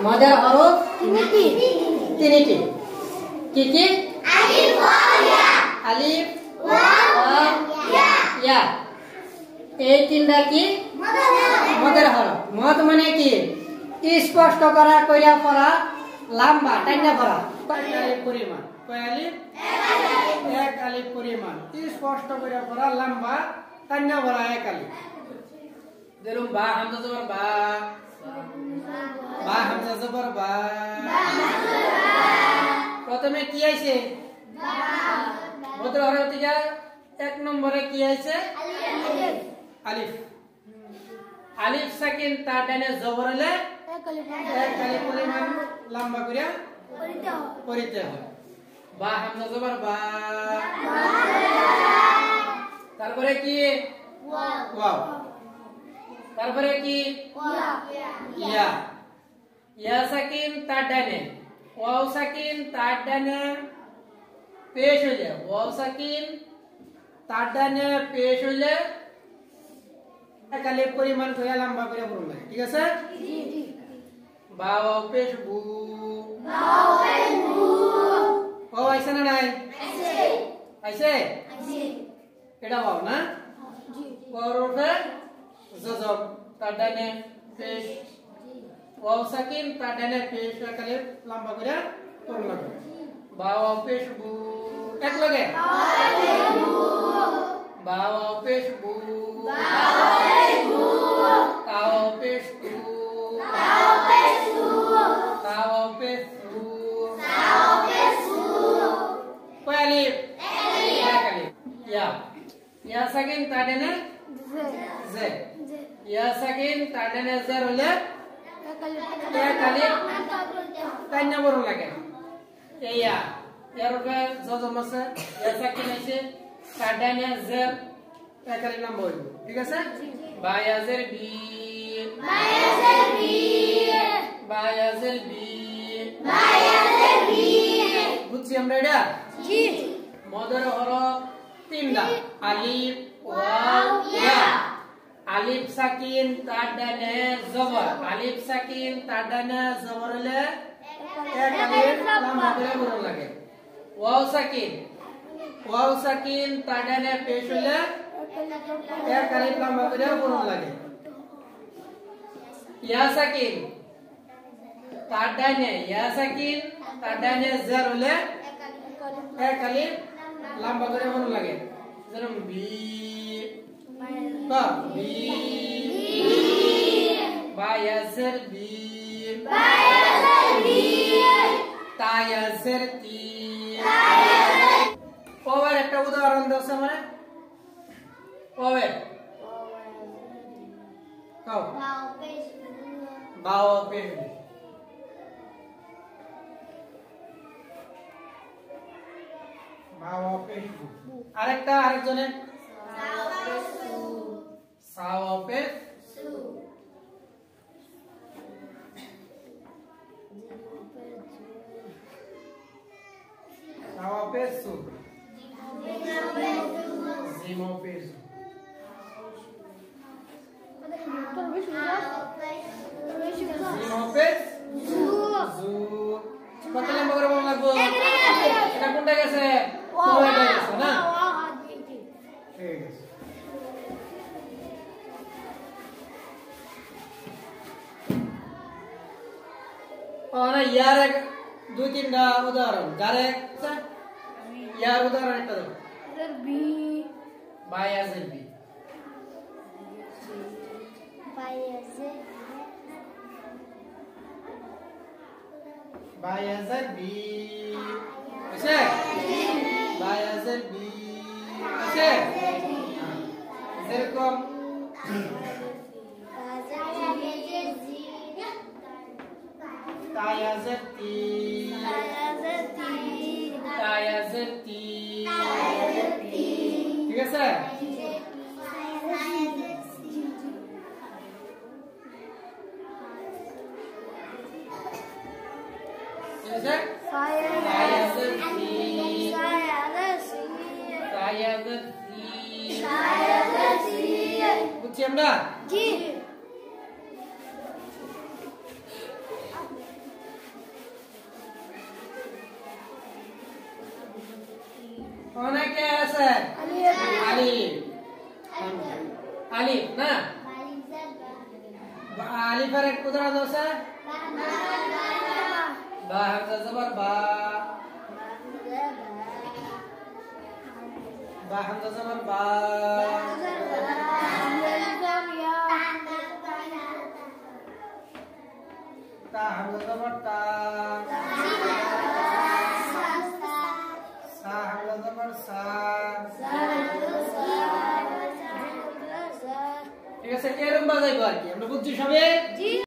মদের হরফ তিনটি কি কি? আলিফ ওয়াও ইয়া। এই তিনটা কি? মদের হরফ। মদ মানে কি? স্পষ্ট করা, কইরা পড়া, লম্বা টাইনা পড়া। আলিফ পরিমাণ কয় আলিফ? এক আলিফ পরিমাণ স্পষ্ট কইরা পড়া, লম্বা টাইনা পড়া এক আলিফ। যেরকম বা হামজা জবর বা, বা হামজা জবর বা। প্রথমে কি আইছে? মদের হরফ থেকে এক নম্বরে কি আইছে? আলিফ। আলিফ সাকিন তার ডানে জবর হলে এক আলিফ পরিমাণ লম্বা করে পড়িতে হয়। বা হামজা জবর বা। তারপরে কি? ওয়াও। তারপরে কি? ইয়া। ইয়া সাকিন তার ডানে, ওয়াও সাকিন তার ডানে পেশ হইলে, ওয়াও সাকিন তার ডানে পেশ হইলে এক আলিফ পরিমাণ করে লম্বা করে পড়ুন। ঠিক আছে? বা ওয়াও পেশ বু। ও আইছে না নাই? আইছে। এটা ওয়াও না? ওয়াও রফে জজম তার ডানে পেশ, ওয়াও সাকিন তার ডানে পেশ এক আলিফ লম্বা করে পড়ুন। বা ওয়াও পেশ বু। এক লাগে বা ওয়াও পেশ বু। তাও পেশ তু। তাও পেশ তু। কয় আলিফ? এক আলিফ। ইয়া। ইয়া সাকিন তার ডানে জে। ইয়া সাকিন তার ডানে জের হলে এক আলিফ টাইনা বড় লাগে। ইয়া এর উপরে জজম আছে, ইয়া সাকিন আছে, তার ডানে জের এক আলিফ লম্বা হইব। ঠিক আছে? বা ইয়াজের বি। বুঝছি আমরা এটা? মদের হরফ তিনটা, আলিফ ওয়াও ইয়া। আলিফ সাকিন তার ডানে জবর, আলিফ সাকিন তার ডানে জবর হলে এক আলিফ লম্বা করে পড়ুন লাগে। ওয়াও সাকিন তার ডানে পেশ হলে এক আলিফ লম্বা করে পড়ুন লাগে। ইয়া সাকিন তার ডানে, ইয়া সাকিন তার ডানে জের হলে এক আলিফ লম্বা করে পড়ুন লাগে। যেরকম বি, বা বি। বা ইয়াজের বি। তা ইয়াজের তি। ওয়ের একটা উদাহরণ দাও সামনে। ওয়ের কাও বাও পেশ। বাও পেশ। আরেকটা আরেকজনে সাও পেশ সু। সাও পেশ সু। জিমো পেশ। জিমো পেশ জু। কত লম্বা করে বলা লাগবে? এটা কোনটা গেছে? ওটা গেছে না? ঠিক আছে। ওনা ইয়ার এক দুই তিনটা উদাহরণ। যারে ইয়ার উদাহরণ একটা দাও। বি। বা ইয়াজের বি। বা ইয়াজের বি আছে? বা ইয়াজের বি আছে? যেরকম তায়াজের তি। ঠিক আছে? বুঝছি আমরা? আলিফ না আলিফের এক উদাহরণ আছে বা হামজা জবর বা বা হামজা জবর বা তা হামজা জবর তা সা হামজা জবর সা ঠিক আছে এরকম বাজাইবো আর কি আমরা বুঝছি সবে